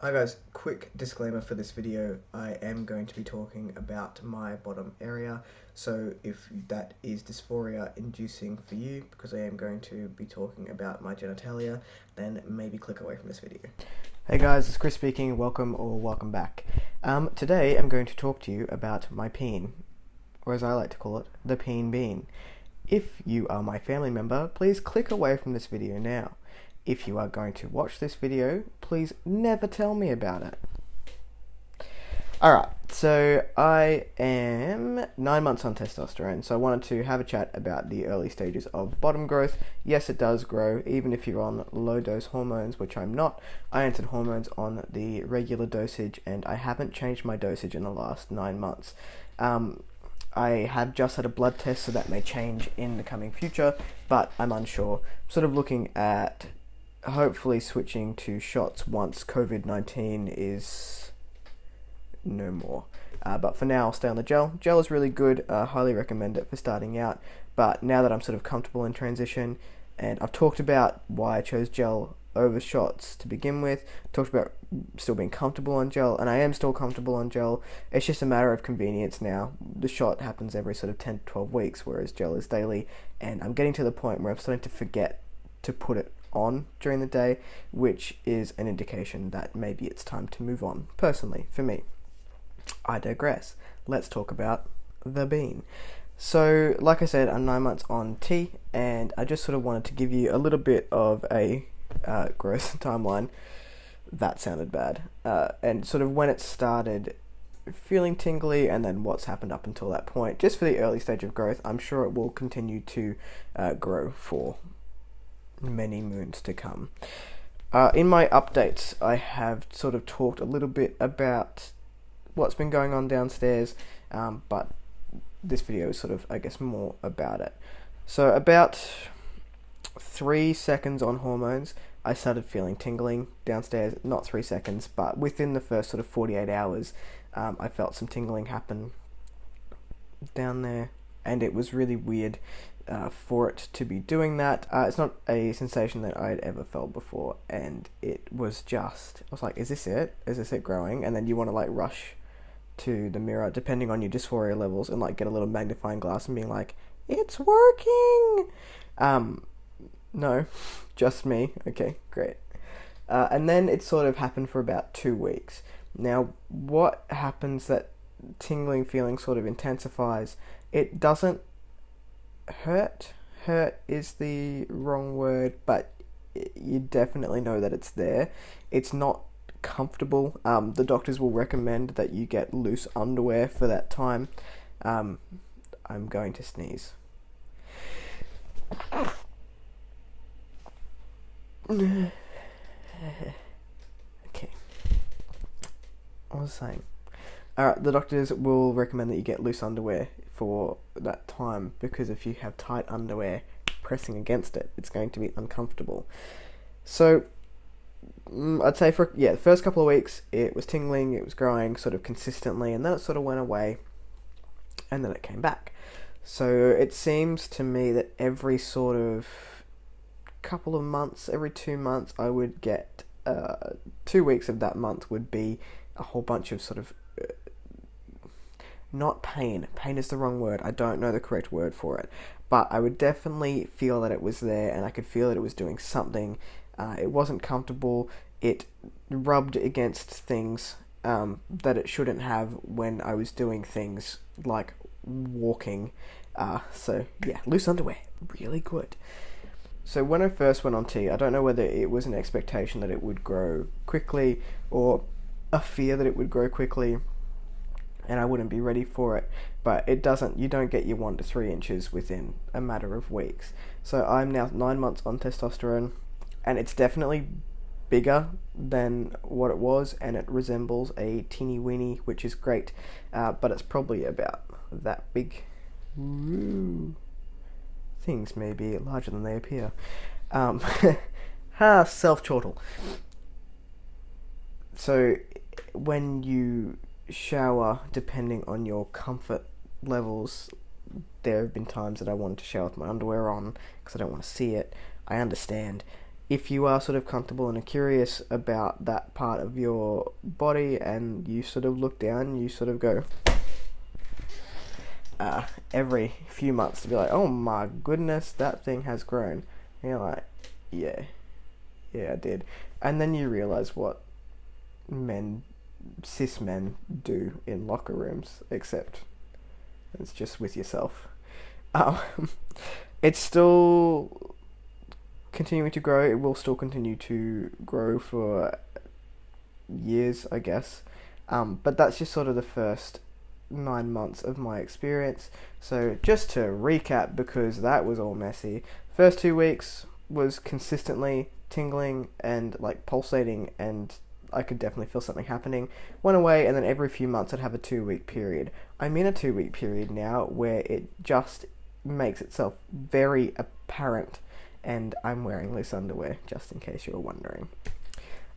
Hi guys, quick disclaimer for this video. I am going to be talking about my bottom area, so if that is dysphoria inducing for you, because I am going to be talking about my genitalia, then maybe click away from this video. Hey guys, it's Chris speaking. Welcome back. Today I'm going to talk to you about my peen, or as I like to call it, the peen bean. If you are my family member, please click away from this video now. If you are going to watch this video, please never tell me about it. Alright, so I am 9 months on testosterone, so I wanted to have a chat about the early stages of bottom growth. Yes, it does grow, even if you're on low dose hormones, which I'm not. I entered hormones on the regular dosage, and I haven't changed my dosage in the last 9 months. I have just had a blood test, so that may change in the coming future, but I'm unsure. Sort of looking at hopefully switching to shots once COVID-19 is no more. But for now, I'll stay on the gel. Gel is really good. Highly recommend it for starting out. But now that I'm sort of comfortable in transition, and I've talked about why I chose gel over shots to begin with, talked about still being comfortable on gel, and I am still comfortable on gel. It's just a matter of convenience now. The shot happens every sort of 10 to 12 weeks, whereas gel is daily, and I'm getting to the point where I'm starting to forget to put it on during the day, which is an indication that maybe it's time to move on, personally, for me. I digress. Let's talk about the bean. So, like I said, I'm 9 months on T, and I just sort of wanted to give you a little bit of a growth timeline. That sounded bad. And sort of when it started feeling tingly, and then what's happened up until that point, just for the early stage of growth. I'm sure it will continue to grow for many moons to come. In my updates, I have sort of talked a little bit about what's been going on downstairs, but this video is sort of, I guess, more about it. So about 3 seconds on hormones, I started feeling tingling downstairs. Not 3 seconds, but within the first sort of 48 hours, I felt some tingling happen down there, and it was really weird for it to be doing that. It's not a sensation that I'd ever felt before, and it was just, I was like, is this it? Is this it growing? And then you want to like rush to the mirror, depending on your dysphoria levels, and like get a little magnifying glass and being like, it's working! No, just me. Okay, great. And then it sort of happened for about 2 weeks. Now, what happens that tingling feeling sort of intensifies? It doesn't hurt is the wrong word, but you definitely know that it's there. It's not comfortable. The doctors will recommend that you get loose underwear for that time. I'm going to sneeze. Okay, what was I saying? Alright, the doctors will recommend that you get loose underwear for that time, because if you have tight underwear pressing against it, it's going to be uncomfortable. So, I'd say for, the first couple of weeks, it was tingling, it was growing sort of consistently, and then it sort of went away, and then it came back. So, it seems to me that every sort of couple of months, every 2 months, I would get, 2 weeks of that month would be a whole bunch of sort of not pain. Pain is the wrong word. I don't know the correct word for it. But I would definitely feel that it was there, and I could feel that it was doing something. It wasn't comfortable. It rubbed against things that it shouldn't have when I was doing things like walking. So, yeah, loose underwear. Really good. So when I first went on T, I don't know whether it was an expectation that it would grow quickly or a fear that it would grow quickly, and I wouldn't be ready for it, but it doesn't. You don't get your 1 to 3 inches within a matter of weeks. So I'm now 9 months on testosterone, and it's definitely bigger than what it was, and it resembles a teeny weenie, which is great, but it's probably about that big. Woo. Things may be larger than they appear. Self-chortle. So when you shower, depending on your comfort levels, there have been times that I wanted to shower with my underwear on because I don't want to see it. I understand. if you are sort of comfortable and are curious about that part of your body, and you sort of look down, you sort of go every few months to be like, oh my goodness, that thing has grown. And you're like, yeah, I did. And then you realize what cis men do in locker rooms, except it's just with yourself. Um, it's still continuing to grow. It will still continue to grow for years, I guess. But that's just sort of the first 9 months of my experience. So just to recap, because that was all messy, first 2 weeks was consistently tingling and like pulsating, and I could definitely feel something happening. Went away, and then every few months I'd have a 2-week period. I'm in a 2-week period now where it just makes itself very apparent, and I'm wearing loose underwear, just in case you were wondering.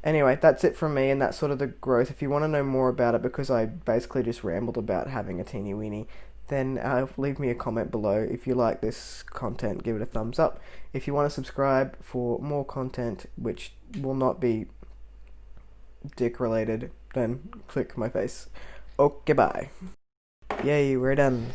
Anyway, that's it from me, and that's sort of the growth. If you want to know more about it, because I basically just rambled about having a teeny weenie, then leave me a comment below. If you like this content, give it a thumbs up. If you want to subscribe for more content, which will not be dick related, then click my face. Okay, bye. Yay, we're done.